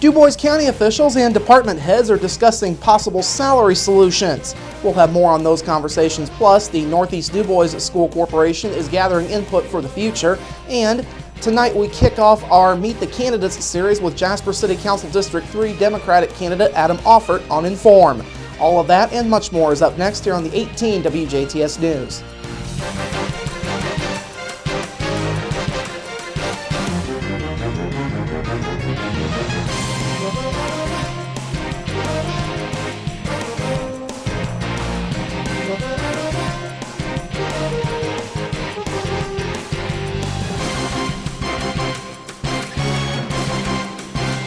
DuBois County officials and department heads are discussing possible salary solutions. We'll have more on those conversations. Plus, the Northeast DuBois School Corporation is gathering input for the future. And tonight we kick off our Meet the Candidates series with Jasper City Council District 3 Democratic candidate Adam Offert on Inform. All of that and much more is up next here on the 18 WJTS News.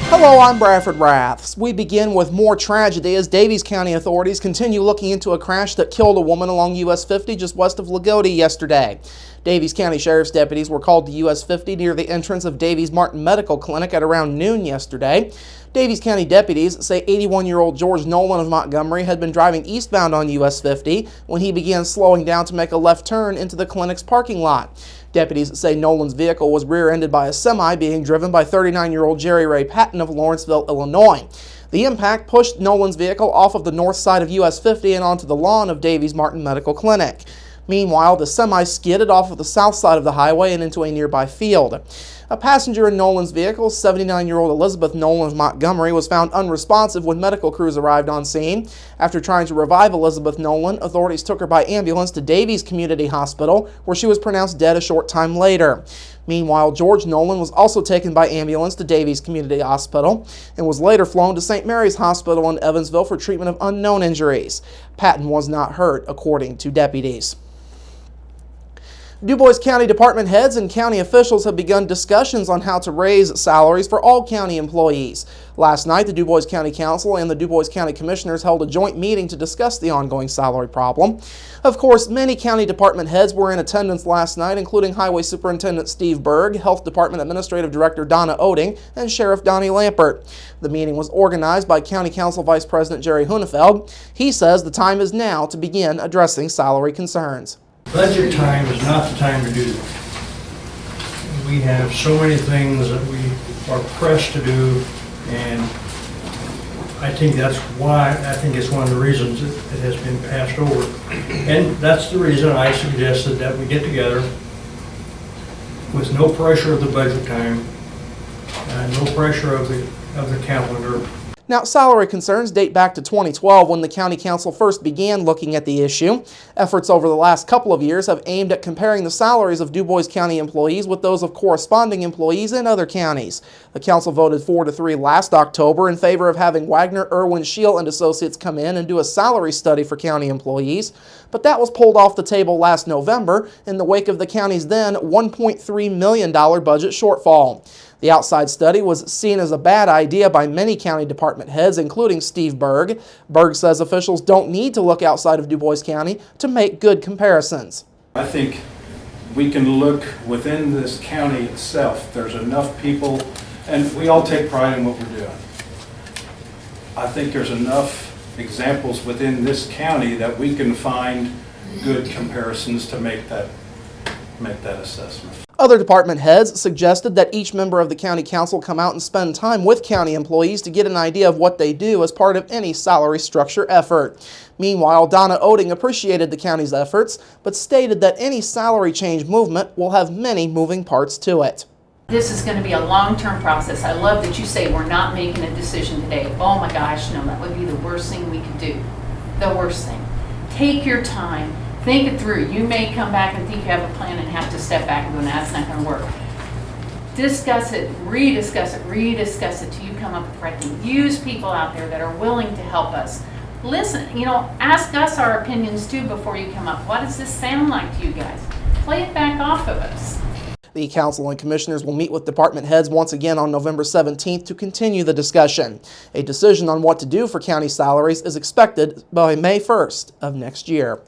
Hello, I'm Bradford Raths. We begin with more tragedy as Daviess County authorities continue looking into a crash that killed a woman along US 50 just west of Lagodi yesterday. Daviess County Sheriff's deputies were called to US 50 near the entrance of Daviess Martin Medical Clinic at around noon yesterday. Daviess County deputies say 81-year-old George Nolan of Montgomery had been driving eastbound on US 50 when he began slowing down to make a left turn into the clinic's parking lot. Deputies say Nolan's vehicle was rear-ended by a semi being driven by 39-year-old Jerry Ray Patton of Lawrenceville, Illinois. The impact pushed Nolan's vehicle off of the north side of US 50 and onto the lawn of Daviess Martin Medical Clinic. Meanwhile, the semi skidded off of the south side of the highway and into a nearby field. A passenger in Nolan's vehicle, 79-year-old Elizabeth Nolan of Montgomery, was found unresponsive when medical crews arrived on scene. After trying to revive Elizabeth Nolan, authorities took her by ambulance to Daviess Community Hospital, where she was pronounced dead a short time later. Meanwhile, George Nolan was also taken by ambulance to Daviess Community Hospital and was later flown to St. Mary's Hospital in Evansville for treatment of unknown injuries. Patton was not hurt, according to deputies. DuBois County department heads and county officials have begun discussions on how to raise salaries for all county employees. Last night, the DuBois County Council and the DuBois County Commissioners held a joint meeting to discuss the ongoing salary problem. Of course, many county department heads were in attendance last night, including Highway Superintendent Steve Berg, Health Department Administrative Director Donna Oding, and Sheriff Donnie Lampert. The meeting was organized by County Council Vice President Jerry Hunefeld. He says the time is now to begin addressing salary concerns. Budget time is not the time to do this. We have so many things that we are pressed to do, and I think that's why, I think it's one of the reasons it has been passed over. And that's the reason I suggested that we get together with no pressure of the budget time, no pressure of the calendar. Now, salary concerns date back to 2012 when the County Council first began looking at the issue. Efforts over the last couple of years have aimed at comparing the salaries of DuBois County employees with those of corresponding employees in other counties. The Council voted 4-3 last October in favor of having Wagner, Irwin, Scheel and Associates come in and do a salary study for county employees, but that was pulled off the table last November in the wake of the county's then $1.3 million budget shortfall. The outside study was seen as a bad idea by many county department heads, including Steve Berg. Berg says officials don't need to look outside of DuBois County to make good comparisons. I think we can look within this county itself. There's enough people, and we all take pride in what we're doing. I think there's enough examples within this county that we can find good comparisons to make that assessment. Other department heads suggested that each member of the county council come out and spend time with county employees to get an idea of what they do as part of any salary structure effort. Meanwhile, Donna Oding appreciated the county's efforts, but stated that any salary change movement will have many moving parts to it. This is going to be a long-term process. I love that you say we're not making a decision today. Oh my gosh, no, that would be the worst thing we could do. The worst thing. Take your time. Think it through. You may come back and think you have a plan and have to step back and go, no, that's not going to work. Discuss it, rediscuss it till you come up with the right thing. Use people out there that are willing to help us. Listen, ask us our opinions too before you come up. What does this sound like to you guys? Play it back off of us. The council and commissioners will meet with department heads once again on November 17th to continue the discussion. A decision on what to do for county salaries is expected by May 1st of next year.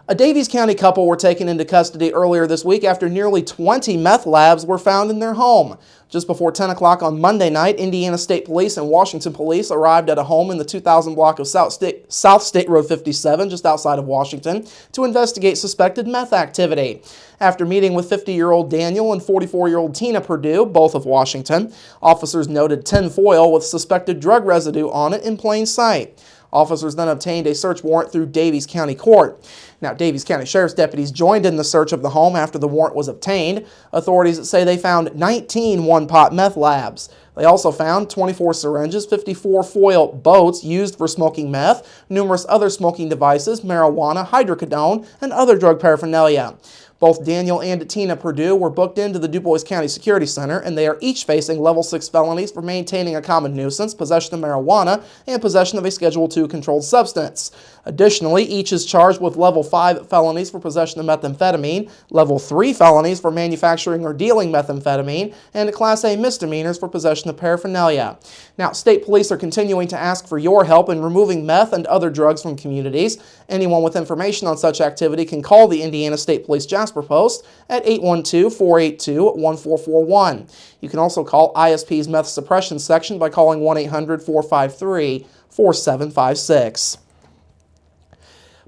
A Davies County couple were taken into custody earlier this week after nearly 20 meth labs were found in their home. Just before 10 o'clock on Monday night, Indiana State Police and Washington Police arrived at a home in the 2000 block of South State Road 57, just outside of Washington, to investigate suspected meth activity. After meeting with 50-year-old Daniel and 44-year-old Tina Perdue, both of Washington, officers noted tin foil with suspected drug residue on it in plain sight. Officers then obtained a search warrant through Davies County Court. Now, Davies County Sheriff's deputies joined in the search of the home after the warrant was obtained. Authorities say they found 19 one-pot meth labs. They also found 24 syringes, 54 foil boats used for smoking meth, numerous other smoking devices, marijuana, hydrocodone, and other drug paraphernalia. Both Daniel and Tina Perdue were booked into the DuBois County Security Center, and they are each facing level 6 felonies for maintaining a common nuisance, possession of marijuana, and possession of a Schedule II controlled substance. Additionally, each is charged with level 5 felonies for possession of methamphetamine, level 3 felonies for manufacturing or dealing methamphetamine, and Class A misdemeanors for possession of paraphernalia. Now, state police are continuing to ask for your help in removing meth and other drugs from communities. Anyone with information on such activity can call the Indiana State Police Jasper Post at 812-482-1441. You can also call ISP's Meth Suppression Section by calling 1-800-453-4756.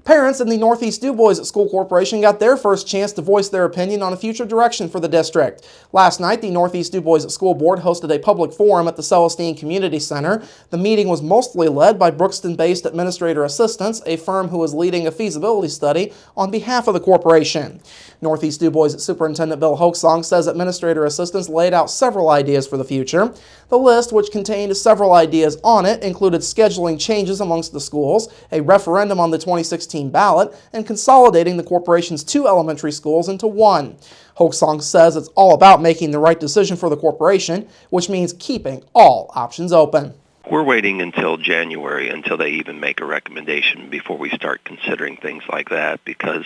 Parents in the Northeast DuBois School Corporation got their first chance to voice their opinion on a future direction for the district. Last night, the Northeast DuBois School Board hosted a public forum at the Celestine Community Center. The meeting was mostly led by Brookston-based Administrator Assistants, a firm who is leading a feasibility study on behalf of the corporation. Northeast DuBois Superintendent Bill Hoaksong says Administrator Assistants laid out several ideas for the future. The list, which contained several ideas on it, included scheduling changes amongst the schools, a referendum on the 2016 ballot, and consolidating the corporation's 2 elementary schools into 1. Hoaksong says it's all about making the right decision for the corporation, which means keeping all options open. We're waiting until January until they even make a recommendation before we start considering things like that, because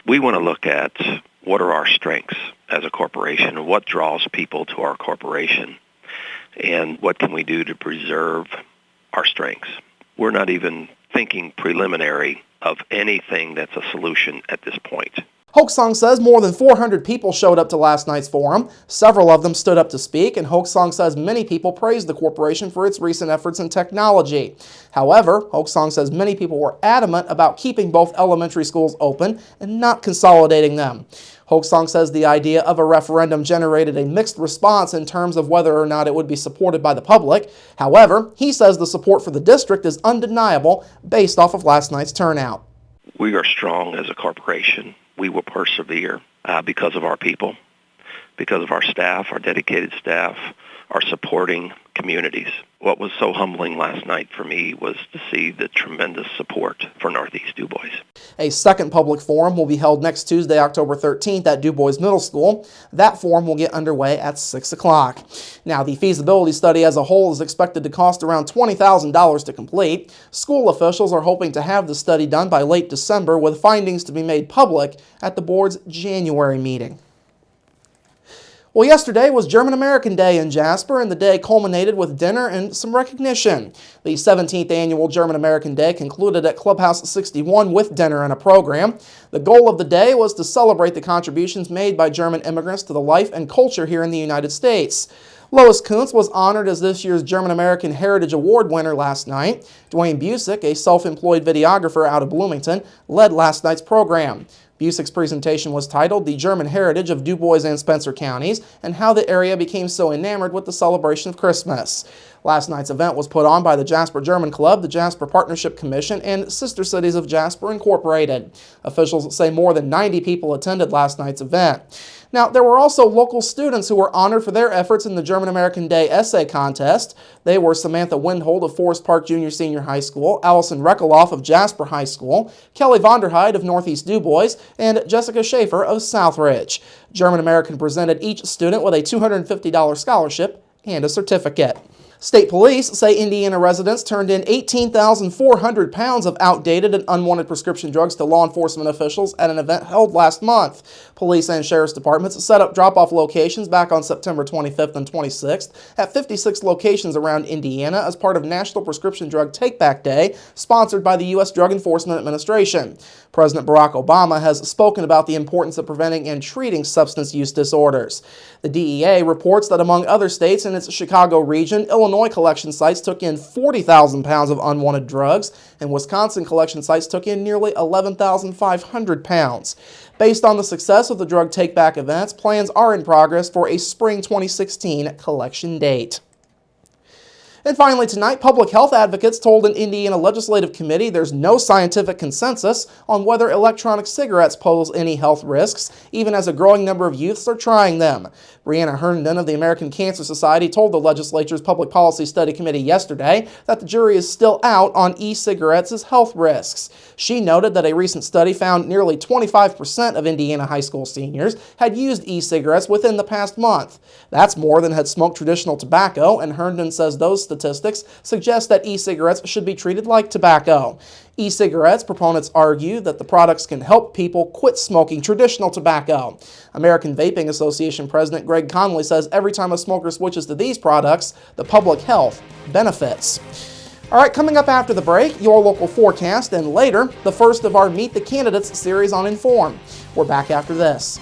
we want to look at what are our strengths as a corporation and what draws people to our corporation and what can we do to preserve our strengths. We're not even thinking preliminary of anything that's a solution at this point. Hoaksong says more than 400 people showed up to last night's forum. Several of them stood up to speak, and Hoaksong says many people praised the corporation for its recent efforts in technology. However, Hoaksong says many people were adamant about keeping both elementary schools open and not consolidating them. Hoaksong says the idea of a referendum generated a mixed response in terms of whether or not it would be supported by the public. However, he says the support for the district is undeniable based off of last night's turnout. We are strong as a corporation. We will persevere because of our people, because of our staff, our dedicated staff, our supporting communities. What was so humbling last night for me was to see the tremendous support for Northeast DuBois. A second public forum will be held next Tuesday, October 13th at DuBois Middle School. That forum will get underway at 6 o'clock. Now, the feasibility study as a whole is expected to cost around $20,000 to complete. School officials are hoping to have the study done by late December, with findings to be made public at the board's January meeting. Well, yesterday was German American Day in Jasper, and the day culminated with dinner and some recognition. The 17th annual German American Day concluded at Clubhouse 61 with dinner and a program. The goal of the day was to celebrate the contributions made by German immigrants to the life and culture here in the United States. Lois Kuntz was honored as this year's German American Heritage Award winner last night. Dwayne Busick, a self-employed videographer out of Bloomington, led last night's program. Busick's presentation was titled The German Heritage of DuBois and Spencer Counties and How the Area Became So Enamored with the Celebration of Christmas. Last night's event was put on by the Jasper German Club, the Jasper Partnership Commission, and Sister Cities of Jasper Incorporated. Officials say more than 90 people attended last night's event. Now, there were also local students who were honored for their efforts in the German American Day essay contest. They were Samantha Windhold of Forest Park Junior Senior High School, Allison Reckoloff of Jasper High School, Kelly Vonderheide of Northeast DuBois, and Jessica Schaefer of Southridge. German American presented each student with a $250 scholarship and a certificate. State police say Indiana residents turned in 18,400 pounds of outdated and unwanted prescription drugs to law enforcement officials at an event held last month. Police and sheriff's departments set up drop-off locations back on September 25th and 26th at 56 locations around Indiana as part of National Prescription Drug Take-Back Day, sponsored by the U.S. Drug Enforcement Administration. President Barack Obama has spoken about the importance of preventing and treating substance use disorders. The DEA reports that among other states in its Chicago region, Illinois collection sites took in 40,000 pounds of unwanted drugs, and Wisconsin collection sites took in nearly 11,500 pounds. Based on the success of the drug take-back events, plans are in progress for a spring 2016 collection date. And finally tonight, public health advocates told an Indiana legislative committee there's no scientific consensus on whether electronic cigarettes pose any health risks, even as a growing number of youths are trying them. Brianna Herndon of the American Cancer Society told the legislature's Public Policy Study Committee yesterday that the jury is still out on e-cigarettes' health risks. She noted that a recent study found nearly 25% of Indiana high school seniors had used e-cigarettes within the past month. That's more than had smoked traditional tobacco, and Herndon says those statistics suggest that e-cigarettes should be treated like tobacco. E-cigarettes proponents argue that the products can help people quit smoking traditional tobacco. American Vaping Association President Greg Conley says every time a smoker switches to these products, the public health benefits. All right, coming up after the break, your local forecast, and later, the first of our Meet the Candidates series on Inform. We're back after this.